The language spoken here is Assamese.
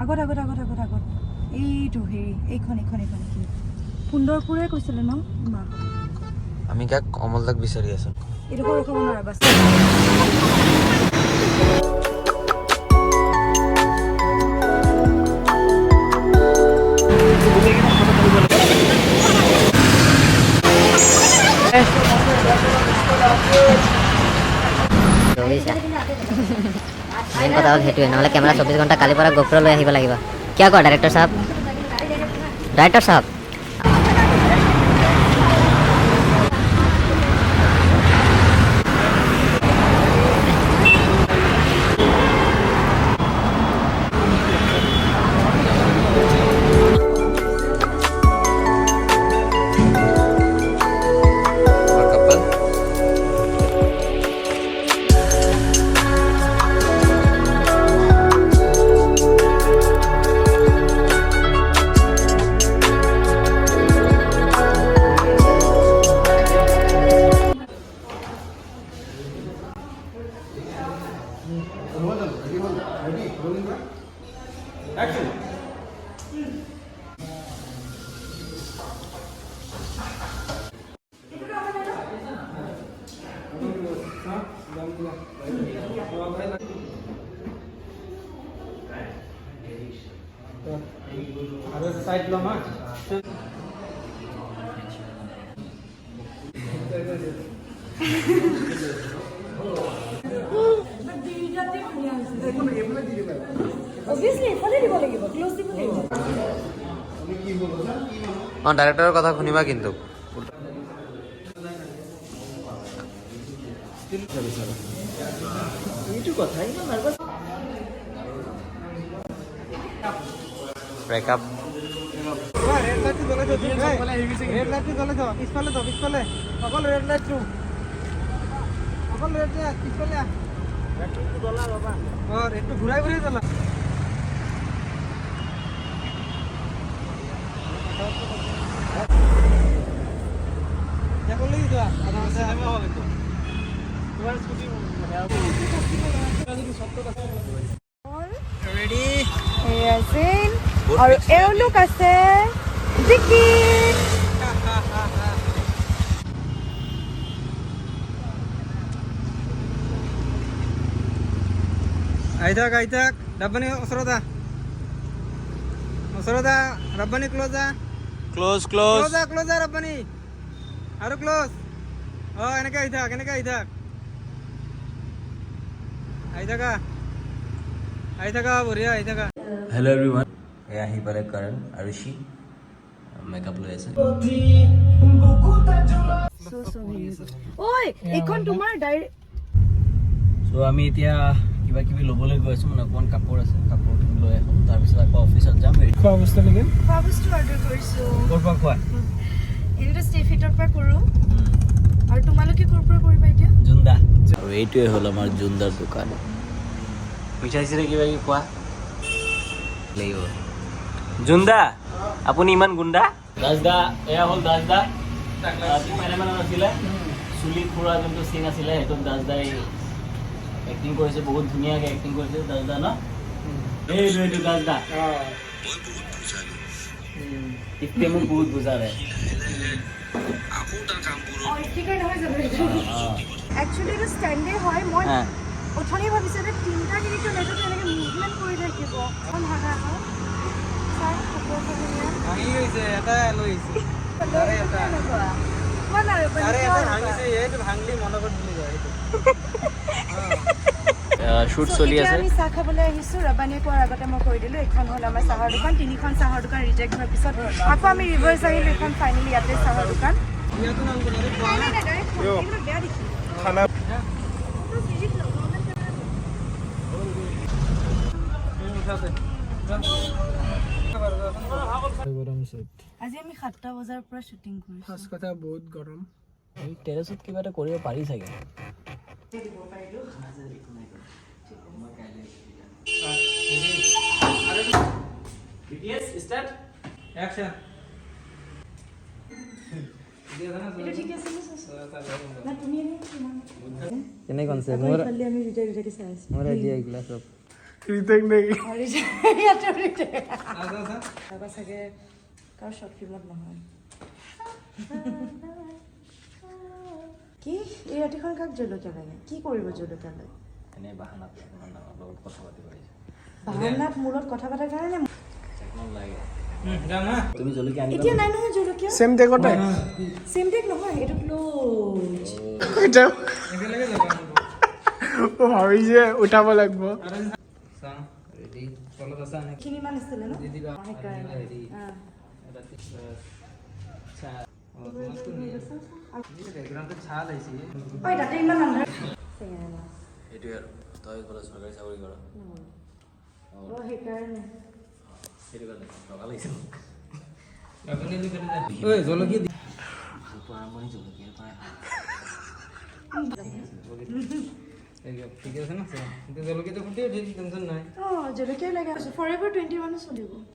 আগত এইটো এইখন কি সুন্দৰপুৰে কৈছিলে ন মা আমি কাক অমলদাক বিচাৰি আছো এইডোখৰ ৰখাব নোৱাৰা বাছ মেইন কথা হ'ল সেইটোৱে নহ'লে কেমেৰা 24 ঘণ্টা কালিৰ পৰা গোপ্ৰ লৈ আহিব লাগিব কিয় কোৱা ডাইৰেক্টৰ চাহাব ডাইৰেক্টৰৰ কথা শুনিবা কিন্তু ব্ৰেকআপ আৰু এওঁলোক আছে আহি থাক ৰাব্বানী ওচৰত ৰাব্বানী ক্লোজ ৰাব্বানী আৰু ক্লোজ এনেকে আহি থাকা বঢ়িয়া আহি থাকা হেল্ল' এভৰিৱান এয়া আহি পালে কৰণ আৰু শি মেকআপ লৈ আছে চ' আমি এতিয়া কিবা কিবি ল'বলৈ গৈ আছো মানে অকণমান কাপোৰ আছে কাপোৰ লৈ আহোঁ তাৰপিছত আকৌ অফিচত যাম খোৱা বস্তু নেকি অৰ্ডাৰ কৰিছো ক'ৰ পৰা খোৱা এনেটো ষ্টেফিটৰ পৰা কৰো আৰু তোমালোকে ক'ৰ পৰা কৰিবা এতিয়া জুন্দা আৰু এইটোৱে হ'ল আমাৰ জুন্দাৰ দোকান মিঠাইছিলে কিবা কিবি খোৱা লাগিব জুন্দা আপুনি ইমান গুণ্ডা দাসদা এয়া হ'ল দাসদা কেমেৰামেন আছিলে চুলি ফুৰা যোনটো চিন আছিলে সেইটোত দাসদাই এক্টিং কৰিছে বহুত ধুনীয়াকৈ এক্টিং কৰিছে দাসদা ন এইটো দাসদা ইফতে মোক বহুত বুজালে একচুৱেলি এইটো ষ্টেণ্ডে হয় মই অথনি ভাবিছোঁ যে তিনিটা কিন্তু নেটত এনেকৈ মুভমেণ্ট কৰি থাকিব ভাঙি গৈছে এটা লৈ ভাঙলি মনত বুলি যায় শ্বুট চলি আছে আমি চাহ খাবলৈ আহিছোঁ ৰাব্বানীয়ে কোৱাৰ আগতে মই কৈ দিলোঁ এইখন হ'ল আমাৰ চাহৰ দোকান তিনিখন চাহৰ দোকান ৰিজেক্ট হোৱাৰ পিছত আকৌ আমি ৰিভাৰ্চ আহিলোঁ এইখন ফাইনেলি ইয়াতে চাহৰ দোকান বেয়া দেখি আজি আমি 7টা বজাৰ পৰা শ্বুটিং কৰিছোঁ ফাৰ্ষ্ট কথা বহুত গৰম এই টেৰেছত কিবা এটা কৰিব পাৰি চাগে কেনেকৈ মোৰ আইডিয়া এইগিলা চব ৰিটেক নেকি তাৰপৰা চাগে কাৰো শ্বৰ্ট ফিল্মত নহয় কি এই ৰাতিখন কাক জলকীয়া লাগে কি কৰিব জলকীয়া লৈ এনেই বাহানাত লগত কথা পাতিব আহিছে বাহানাত মূলত কথা পতাৰ কাৰণে লাগে তুমি জলকীয়া আনিবা এতিয়া নাই নহয় জলকীয়া চেম টেকতে চেম টেক নহয় এইটো ক্লোজ একেলগে যাব ভাবিছে উঠাব লাগিব ৰেডি তলত আছা নে কিনিমান আছিলে ন সেইকাৰণে ঐ তাতে ইমান আন্ধাৰ এইটোৱে আৰু তই বোলে চৰকাৰী চাকৰি কৰ সেইকাৰণে সেইটো কাৰণে টকা লাগিছিল জলকীয়া ভাল পোৱা আৰম্ভণি জলকীয়াৰ পৰাই ঠিক আছে না জলকীয়াটো ফুটিয়ে ঠিক টেনশ্যন নাই জলকীয়া লাগে ফৰ এভাৰ 21 চলিব